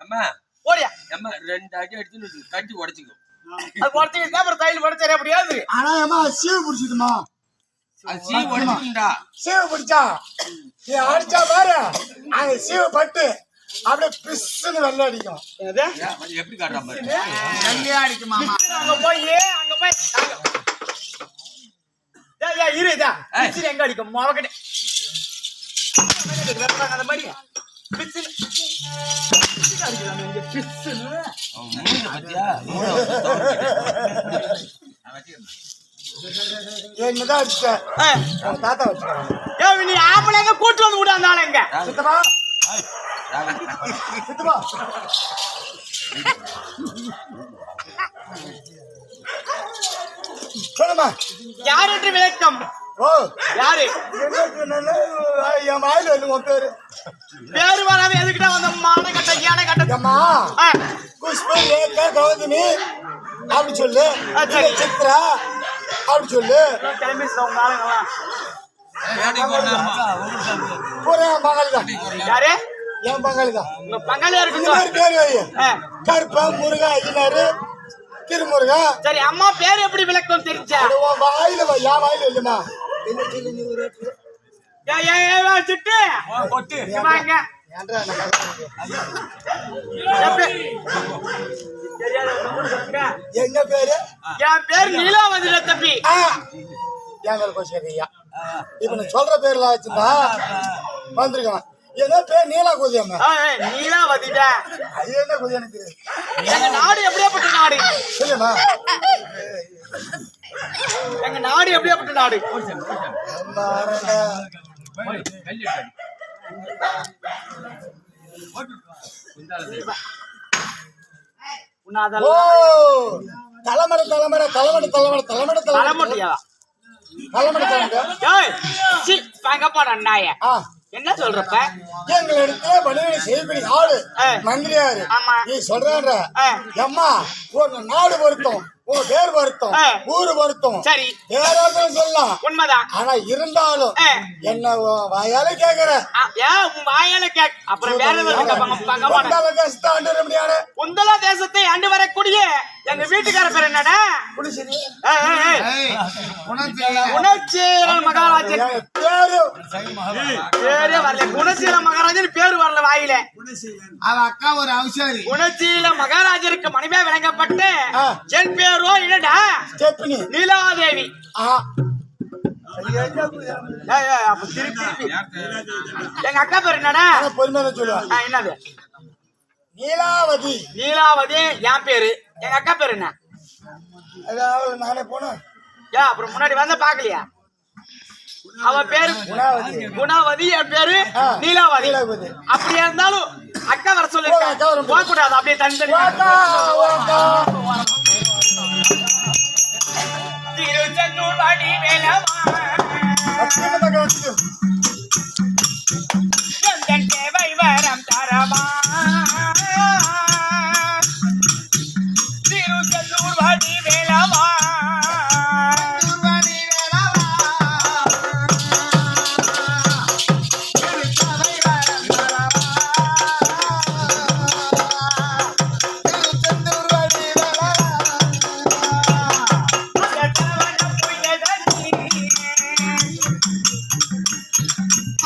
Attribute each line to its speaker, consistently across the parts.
Speaker 1: என்ன கூறிய ரெண்டு அடி எடுத்து கட்டி உடச்சிக்கும் தையல் உடச்சாரு அப்படியாது.
Speaker 2: ஆனா ஏமா சீவு பிடிச்சிதுமா சீவு பிடிச்சா நீ அடிச்சா பாரு அந்த சீவு பட்டு அப்படியே பிசுன்னு வெள்ளை அடிக்கும்.
Speaker 1: எப்படி காட்டுறான்
Speaker 2: அடிக்குமா
Speaker 1: அங்க போய் இருதா எங்க அடிக்கும் மாவக்கட்டே அந்த மாதிரி
Speaker 2: என்னதான் அடிச்ச தாத்தா வச்சு
Speaker 1: நீ ஆப்பிளங்க கூட்டு வந்து விட அந்த ஆளுங்க
Speaker 2: சித்தப்பா சித்தப்பா சொல்லுமா
Speaker 1: யார் என்று விளக்கம்.
Speaker 2: ஓ
Speaker 1: யாரு
Speaker 2: என் வாயில வந்து உன் பேரு
Speaker 1: பேரு வராம எதுக்கிட்ட வந்த மான கட்ட யானை கட்டம்மா
Speaker 2: புஷ்ப ரேகா கௌதமி அப்படி சொல்லு சித்ரா அப்படி சொல்லு பங்காளி தான்.
Speaker 1: யாரு
Speaker 2: என் பங்காளி தான்.
Speaker 1: பங்காளியா இருக்கு
Speaker 2: பேரு கருப்பா முருகா ஐயனாரு திருமுருகா.
Speaker 1: சரி அம்மா பேரு எப்படி விளக்கம் தெரிஞ்சா
Speaker 2: வாயில என் வாயில இல்லையம்மா
Speaker 1: சிட்டு
Speaker 2: என்ன பேரு
Speaker 1: என் பேரு நீலாவதி தம்பி.
Speaker 2: இப்ப நான் சொல்ற பேர்ல வச்சுருந்தா வந்திருக்கான். ஏதோ பேர் நீலா குதியம்மா
Speaker 1: நீலாவதிடா
Speaker 2: அது என்ன குதிய எனக்கு
Speaker 1: எங்க நாடு எப்படியாப்பட்ட நாடு
Speaker 2: சொல்லுமா
Speaker 1: எங்க நாடு எப்படியாப்பட்ட நாடு
Speaker 2: தலைமுறை தலைமுறை தலைமுறை தலைமுறை தலைமுறை
Speaker 1: தலைமுறையா
Speaker 2: தலைமுறை
Speaker 1: தலைமுறை என்ன சொல்றப்ப
Speaker 2: எங்களிடத்துல பணிகளை செய்யக்கூடிய ஆளு மந்திரியாரு நீ சொல்ற அம்மா உங்க நாடு வருத்தம் உங்க பேர் வருத்தம் ஊரு வருத்தம்
Speaker 1: சரி
Speaker 2: வேற சொல்லலாம்
Speaker 1: உண்மைதான்.
Speaker 2: ஆனா இருந்தாலும் என்ன வாயால கேக்குற
Speaker 1: வாயால கேக் அப்புறம் வேற உந்தலா தேசத்தை ஆண்டு வரக்கூடிய எங்க வீட்டுக்கார பேர் என்னடா குணசீலன் மகாராஜன் பேரு வரல. குணசீல மகாராஜன் பேரு வரல வாயில.
Speaker 2: அக்கா ஒரு அவசியம்
Speaker 1: குணசீல மகாராஜருக்கு மனைவியா விளங்கப்பட்டு என் பேரோ என்னடா நீலாதேவி. எங்க அக்கா பேர் என்னடா
Speaker 2: பொறுமையா சொல்லுவேன்
Speaker 1: என்னது
Speaker 2: நீலாவதி.
Speaker 1: நீலாவதி என் பேரு. எங்க அக்கா பேரு என்ன
Speaker 2: நானே போனேன்
Speaker 1: அப்புறம் முன்னாடி வந்த பாக்கலையா அவ பேரு குணாவதி என் பேரு நீலாவதி. அப்படியா இருந்தாலும் அக்கா வர சொல்லு போக கூடாது அப்படியே தனி திருச்செந்தூர் அடி வேலவா தேவை வரம் தரவா திருச்செந்தூர் அடி வேலவா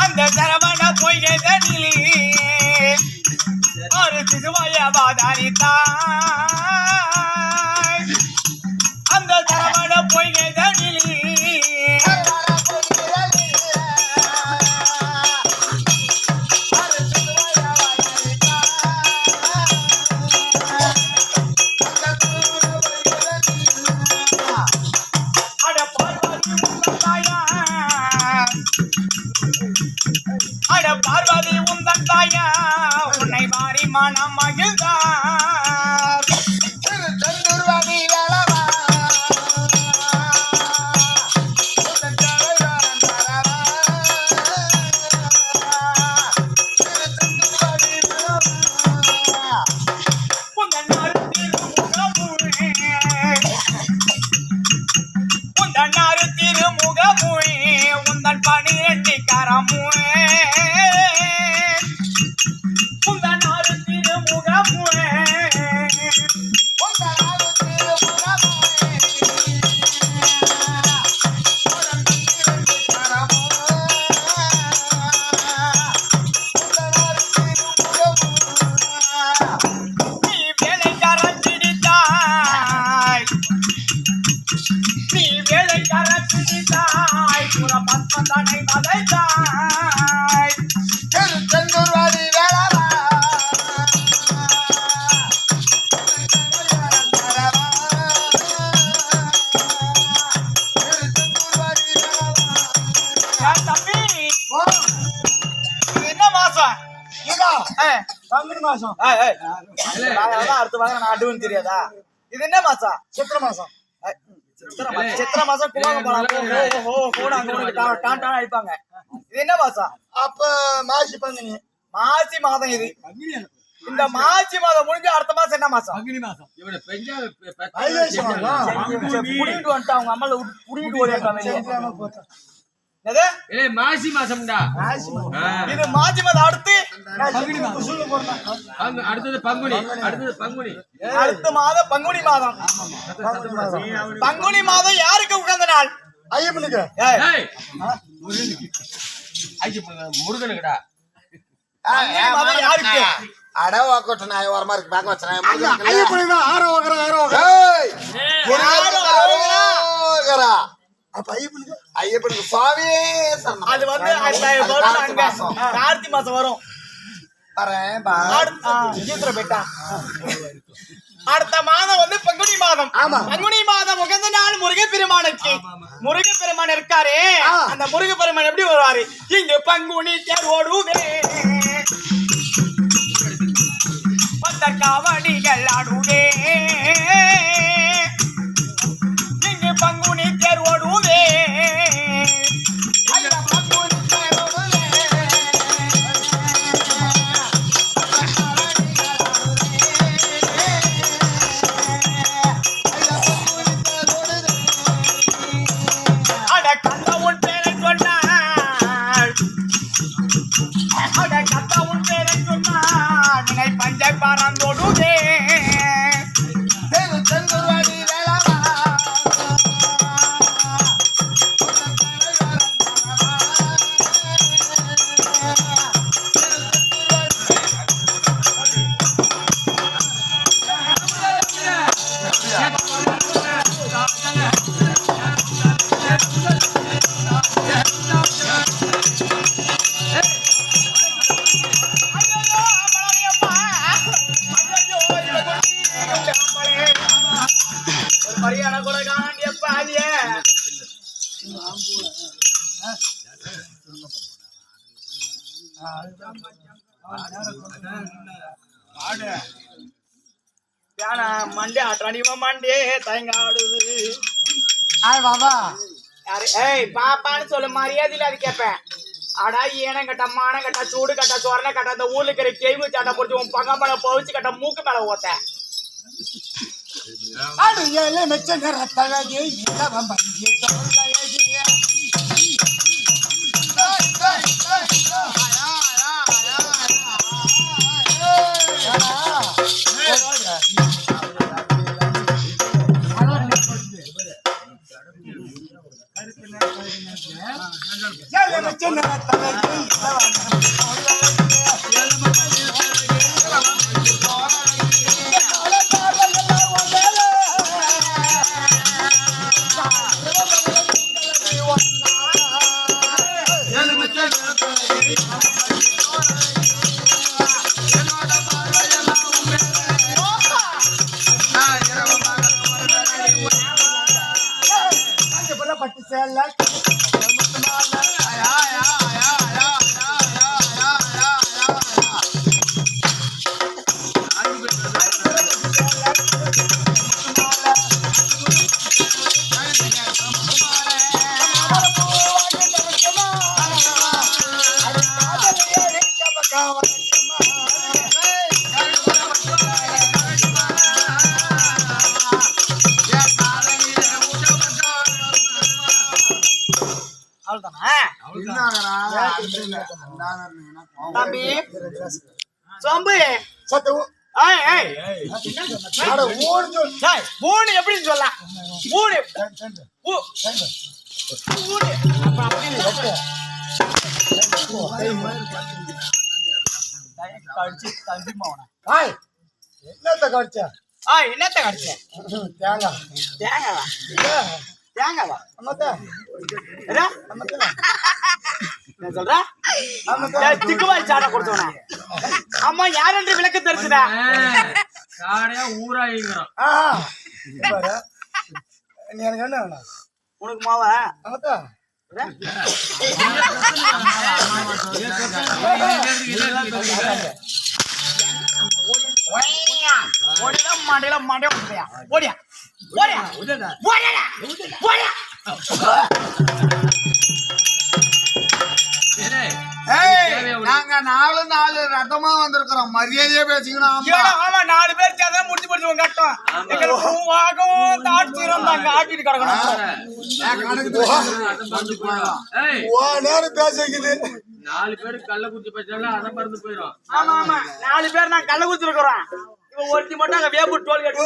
Speaker 1: அந்த தரவண பொய்கை தனிலி அட பார்வதி உந்தன் தாயா உன்னை மாறி மனம் மகிழ்ந்தார். அரசிதாய் புற பத்மதனை மலைதாய்
Speaker 2: திருச்செந்தூர்வாடி வேளவா
Speaker 1: தம்பி இது என்ன மாசம்
Speaker 2: பங்குனி மாசம்
Speaker 1: அடுத்த வாங்க நான் அடுன்னு தெரியாதா இது என்ன மாசம்
Speaker 2: சித்திரை மாசம்
Speaker 1: சித்திரை மாசம் குவாங்க போலாம் அடிப்பாங்க இது என்ன மாசம்
Speaker 2: அப்ப மாசி பங்குனி
Speaker 1: மாசி மாதம் இது இந்த மாசி மாதம் முடிஞ்சு அடுத்த மாசம் என்ன மாசம்
Speaker 2: ஐயேசு மாசம்
Speaker 1: புடிங்கிட்டு வந்துட்டு அவங்க அம்மால புடிங்கிட்டு ஓடிட்டாங்க
Speaker 3: மாசி மாசம்டா
Speaker 1: இது மாசி மாதம் அடுத்து
Speaker 3: அடுத்தது பங்குனி
Speaker 1: அடுத்த மாதம் பங்குனி மாதம் பங்குனி மாதம் யாருக்கு உகந்த நாள்
Speaker 2: ஐயப்பனுக்கு
Speaker 3: முருகனுக்குடா
Speaker 1: பங்குனி மாதம் யாருக்கு
Speaker 2: அடவா கொட்ட நாய் ஓரமா இருக்கு பேக்க வச்சறேன் ஐயப்பனுக்கு ஆரோகரா அப்ப ஐயப்பனுக்கு சுவாமியே
Speaker 1: அது வந்து கார்த்தி மாசம் வரும் அடுத்த மாதம் வந்து பங்குனி மாதம் பங்குனி மாதம் உகந்த நாள் முருகப்பெருமானுக்கு முருகப்பெருமான் இருக்காரு அந்த முருகப்பெருமான் எப்படி வருவாரு இங்கு பங்குனி தேர் ஓடுவே காவடிகள் ஆடுவே இங்கு பங்குனி தேர் ஓடுவே மண்டே ஆட்டானிமா மண்டே தயங்காடுது
Speaker 2: பாபா
Speaker 1: ஏய் பாப்பான்னு சொல்ல மரியாதையில அது கேட்பேன் அடா ஏனம் கட்ட மானம் கட்ட சூடு கட்ட சொரண கட்ட அந்த ஊர்ல இருக்கிற கேள்வி சாட்டை பொறுத்து உன் பங்கம்பளை பவிச்சு கட்ட மூக்கு மேல ஓத்த
Speaker 2: மெச்ச ரத்தழகே பட்டு சேல
Speaker 1: தம்பி சொம்பு மூணு எப்படின்னு சொல்லலாம் மூணு
Speaker 2: என்னத்த கடிச்ச
Speaker 1: என்னத்த கடிச்ச
Speaker 2: தேங்காய்
Speaker 1: தேங்காய் தேங்காவா
Speaker 2: ஆமாத்தா
Speaker 1: என்ன
Speaker 2: ஆமாத்தா
Speaker 1: நான் சொல்றேன் திக்குவாய் சாடா கொடுத்தவனா அம்மா யார் என்று விளக்க தெரிஞ்சுடா
Speaker 3: சாடையா ஊராயிங்கிறோம்
Speaker 2: பாரு நீ எனக்கு என்ன வேணும்
Speaker 1: உனக்கு மாவ
Speaker 2: ஆமாத்தா
Speaker 1: ஓடியா மாண்டியா ஓடியா ஓடியா ஓடியா ஓடியா
Speaker 2: நாங்க நாலு ரதமா வந்திருக்கிறோம் மரியாதையா பேசிக்கணும்
Speaker 1: ஆமா 4 பேர் சேர்ந்தா முடிச்சு கட்டும் எங்களுக்கு பூவாகவும் தாட்சிரும் தாங்க ஆட்டிட்டு கிடக்கணும்
Speaker 2: நேரம் பேசிக்குது
Speaker 3: 4 பேர் கள்ள குச்சி பச்சாலும் அதை மறந்து போயிடும்.
Speaker 1: ஆமா 4 பேர் நான் கள்ள குச்சி இருக்கிறோம் இவன் ஒருத்தி மட்டும் அங்க வேப்பூர் டோல் கேட்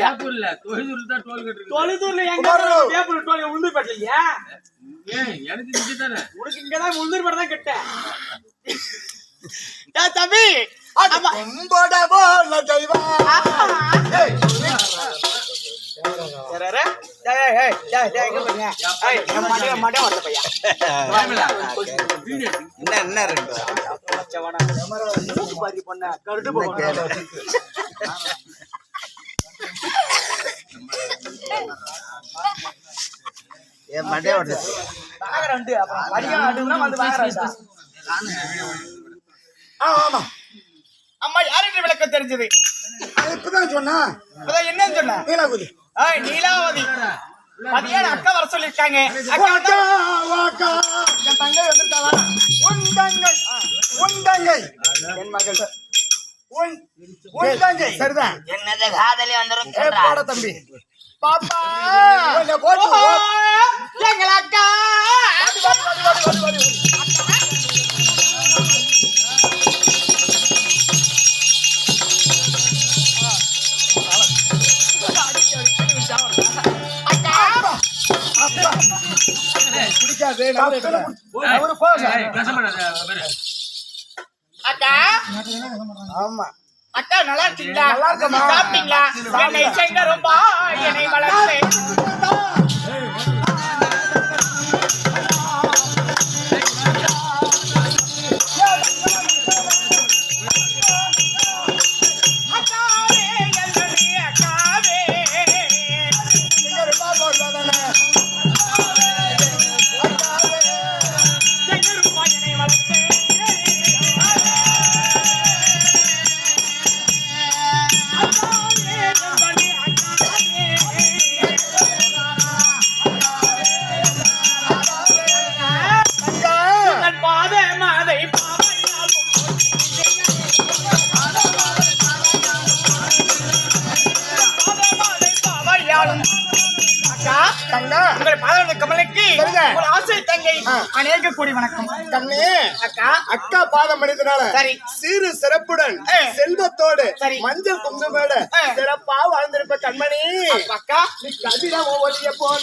Speaker 3: வேப்பூர் இல்ல தொழுதூர் தான் டோல் கேட் இருக்கு.
Speaker 1: தொழுதூர்ல எங்க வேப்பூர் டோல் உளுந்தூர் பேட்டலையா
Speaker 3: எனக்கு இங்க தானே
Speaker 1: உனக்கு இங்கதான் உளுந்தூர் பேட்டை தான் கிட்ட தம்பி அம்மா யாருக்கு விளக்க தெரிஞ்சது
Speaker 2: இப்பதான் சொன்னா
Speaker 1: என்னன்னு சொன்ன
Speaker 2: நீலாவதி
Speaker 1: நீலாவதி மதியான அக்கா வர சொல்லிருக்காங்க
Speaker 2: தங்கை வந்துட்டாளா உன் தங்கை
Speaker 1: என் மகள்
Speaker 2: உன் தங்கை சரிதான்
Speaker 4: என்னது காதலி வந்துரும்
Speaker 2: போட தம்பி
Speaker 1: பாப்பா எங்கள் அக்கா
Speaker 2: பிடிக்காது
Speaker 1: அக்கா
Speaker 2: ஆமா
Speaker 1: அக்கா நல்லா இருக்கீங்களா சாப்பிட்டீங்களா என்னை செங்க ரொம்ப என்னை வளர்த்து அநேக கோடி வணக்கம்
Speaker 2: கண்ணே
Speaker 1: அக்கா
Speaker 2: அக்கா பாதம் மனிதனால
Speaker 1: சரி
Speaker 2: சீரு சிறப்புடன் செல்வத்தோடு
Speaker 1: சரி
Speaker 2: மஞ்சள் குங்குமோட சிறப்பா வாழ்ந்திருப்ப கண்மணி
Speaker 1: அக்கா
Speaker 2: நீ கதிர ஒளிய போல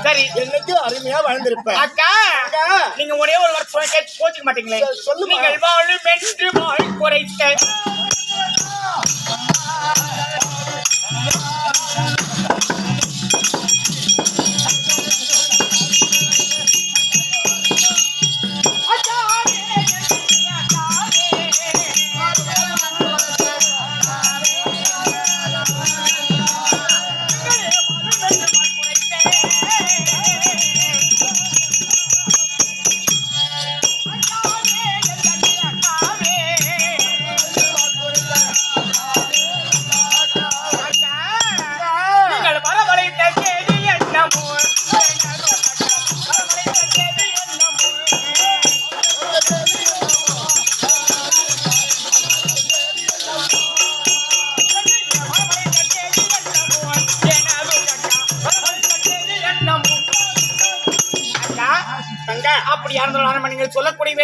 Speaker 1: சரி
Speaker 2: என்னைக்கு அருமையா வாழ்ந்திருப்பேன்
Speaker 1: அக்கா நீங்க ஒரே ஒரு வருஷம் கேட்டு போச்சுக்க மாட்டீங்களே
Speaker 2: சொல்லு
Speaker 1: நீங்கள் வாழும் என்று வாழ் குறைத்த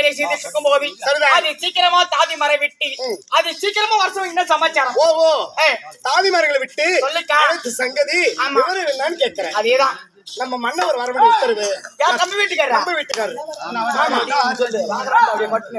Speaker 1: வேலையை செய்து இருக்கும் போது அது சீக்கிரமா தாதி மறை விட்டு அது சீக்கிரமா வருஷம் என்ன சமாச்சாரம்
Speaker 2: ஓ தாதி மரங்களை விட்டு
Speaker 1: சொல்லுக்கா
Speaker 2: சங்கதி விவரம் என்னன்னு கேட்கிறேன்.
Speaker 1: அதேதான்
Speaker 2: நம்ம மன்னவர் வர வேண்டிய உத்தரவு.
Speaker 1: யார் நம்ம வீட்டுக்காரர்?
Speaker 2: நம்ம வீட்டுக்காரர்.
Speaker 1: சொல்லு வாங்கறாங்க அப்படியே மட்டும்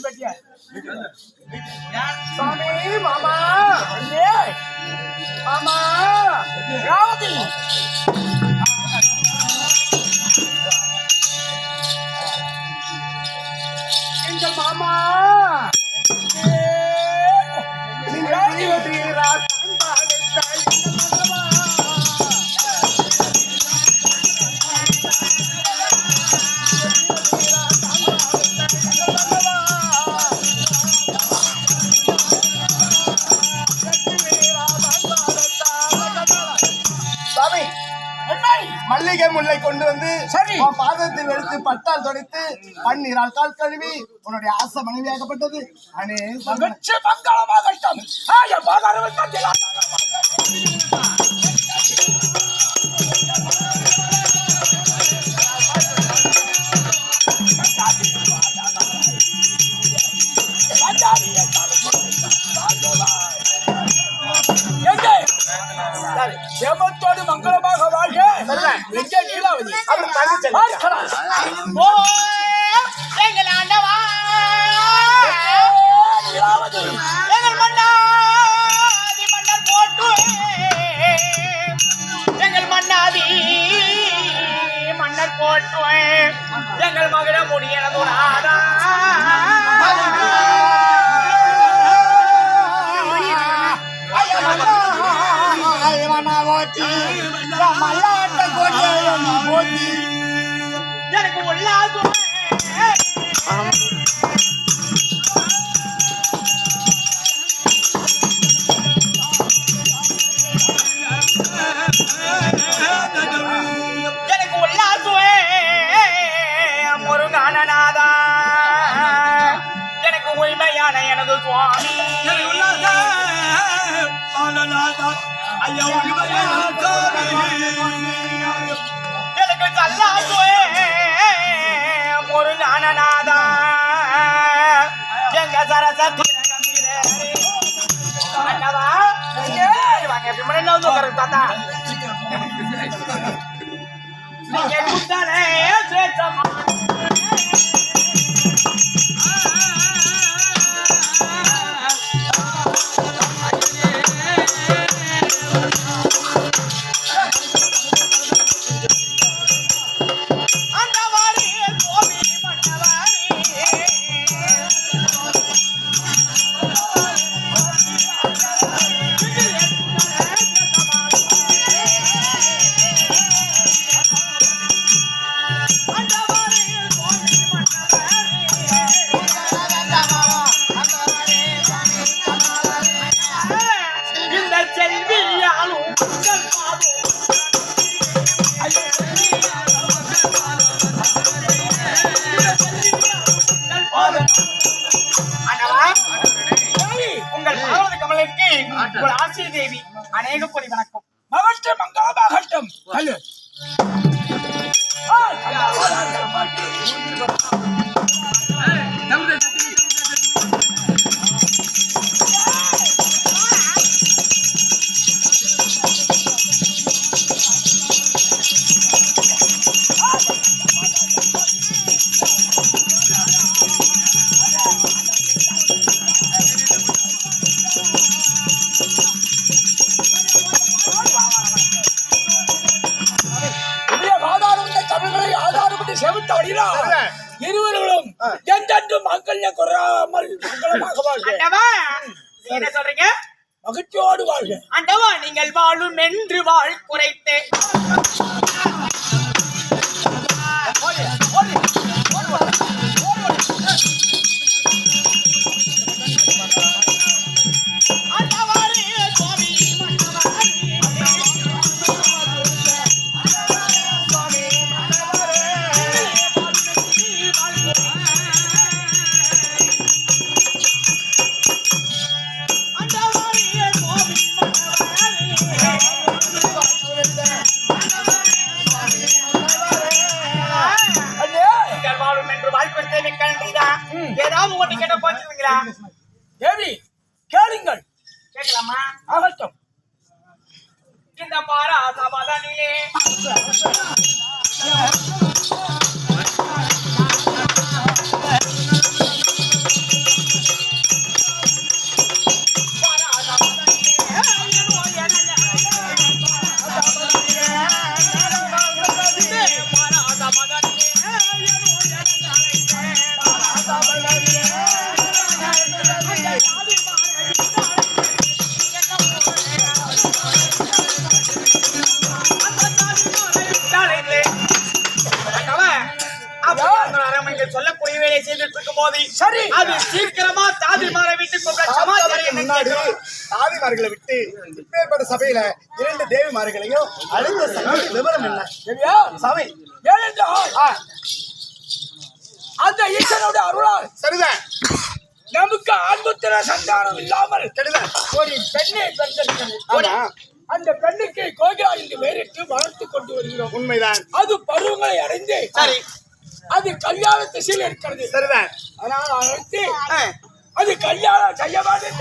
Speaker 1: கொஞ்சம்
Speaker 2: சாமி மாமா மாமா
Speaker 1: ராவதி
Speaker 2: எங்கள் மாமா மல்லிகை முல்லை கொண்டு வந்து சரி பாதத்தில் எடுத்து பட்டால் தொடைத்து பன்னீரால் கால் கழுவி உன்னுடைய ஆசை மனைவியாகப்பட்டது. அனே மங்களமாகட்டும்.
Speaker 1: சேமத்தோடு மங்களமாக வாழ்க. எங்கே நீலாவதி? ஓ எங்கள் ஆண்டவா எங்கள் மன்னாதி மன்னர் போட்டு எங்கள் மன்னாதி மன்னர் போட்டு எங்கள் மகிழ முடியனதுடாதா எனக்கு உள்ளாதும் எனக்கு உள்ளாதுவே முருகானநாதா எனக்கு உரிமையான எனது சுவாமி எனக்கு கல்லாதுவே முருகானநாதா எங்க சரசத்தி வாங்க எப்படி மணி என்ன வந்து தாத்தா நீங்க குத்தாலே சேத்தமா தேவி அநேக கோடி வணக்கம். மகட்டும் மங்களமாகட்டும். இருவர்களும் என்றென்றும் மங்கள குறாமல் மங்களமாக வாழ்க. என்ன சொல்றீங்க? மகிழ்ச்சியோடு வாழ்க. ஆண்டவா நீங்கள் வாழும் என்று வாழ் குறைத்து நீங்கள் வாழும் என்று வாழ்க்கை மிக்க நன்றிதான். ஏதாவது ஒண்ணு கேட்ட போச்சுங்களா?
Speaker 5: தேவி கேளுங்கள்.
Speaker 1: கேட்கலாமா?
Speaker 5: ஆகட்டும்.
Speaker 1: இந்த பாரா சமாதானிலே சொல்லக்கூடிய வேலையை செய்துட்டு இருக்கும் போது
Speaker 5: சரி
Speaker 1: அது சீக்கிரமா தாதிமாரை விட்டு
Speaker 2: முன்னாடி தாதிமார்களை விட்டு இப்பேற்பட்ட சபையில 2 தேவிமார்களையும் அடுத்த சபை விவரம் என்ன
Speaker 5: தேவியா
Speaker 2: சபை
Speaker 5: ஏனென்றால் அந்த ஈஸ்வரனுடைய அருளால்
Speaker 2: சரிதான்
Speaker 5: நமக்கு ஆண்புத்திர சந்தானம் இல்லாமல்
Speaker 2: சரிதான்
Speaker 5: ஒரு பெண்ணை பெற்றிருக்கிறது. அந்த பெண்ணுக்கு கோகிலா என்று பெயரிட்டு வளர்த்து கொண்டு வருகிறோம்.
Speaker 2: உண்மைதான்
Speaker 5: அது பருவங்களை அடைந்து
Speaker 1: சரி
Speaker 5: அது கல்யாண திசையில் இருக்கிறது.
Speaker 2: சரிதான்
Speaker 5: அதனால் அழைத்து அது கல்யாணம் செய்ய மாட்டேன்.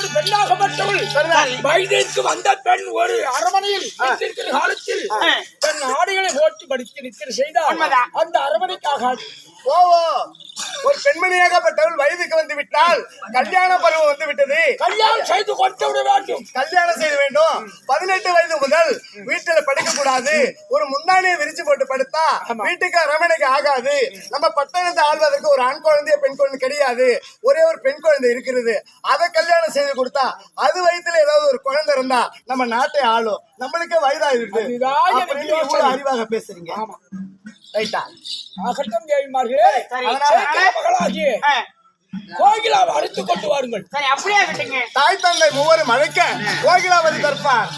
Speaker 5: ஒரு பெண்ணாகப்பட்டவள் வயதிற்கு வந்த பெண் ஒரு அரமனையில் இருக்கிற காலத்தில் தன் ஆடைகளை ஓட்டு படித்து நிற்கிற செய்தால் அந்த அரமனைக்காக
Speaker 2: ஒரு பெண்மணியாகப்பட்டவள் வயதுக்கு வந்து விட்டால் கல்யாண பருவம் வந்து விட்டது.
Speaker 5: கல்யாணம் செய்து கொடுத்து விட வேண்டும்.
Speaker 2: கல்யாணம் செய்ய வேண்டும். 18 வயது முதல் வீட்டுல படுக்க கூடாது. ஒரு முந்தானியை விரிச்சு போட்டு படுத்தா வீட்டுக்கு அரமனைக்கு ஆகாது. நம்ம பட்டணத்தை ஆள்வதற்கு ஒரு ஆண் குழந்தைய பெண் குழந்தை கிடையாது. ஒரே ஒரு பெண் குழந்தை இருக்கிறது. அதை கல்யாணம் செய்து கொடுத்தா அது வயிற்றுல ஏதாவது ஒரு குழந்தை இருந்தா நம்ம நாட்டை ஆளும். நம்மளுக்கே வயதாயிருக்கு. அறிவாக பேசுறீங்க. ரைட்டா?
Speaker 5: ஆகட்டும் தேவிமார்களே, மகளாகிய கோகிலாவை அழைத்துக் கொண்டு வாருங்கள்.
Speaker 1: சரி அப்படியே விட்டுங்க.
Speaker 2: தாய் தந்தை மூவரும் அழைக்க கோகிலாவதி தற்பார்.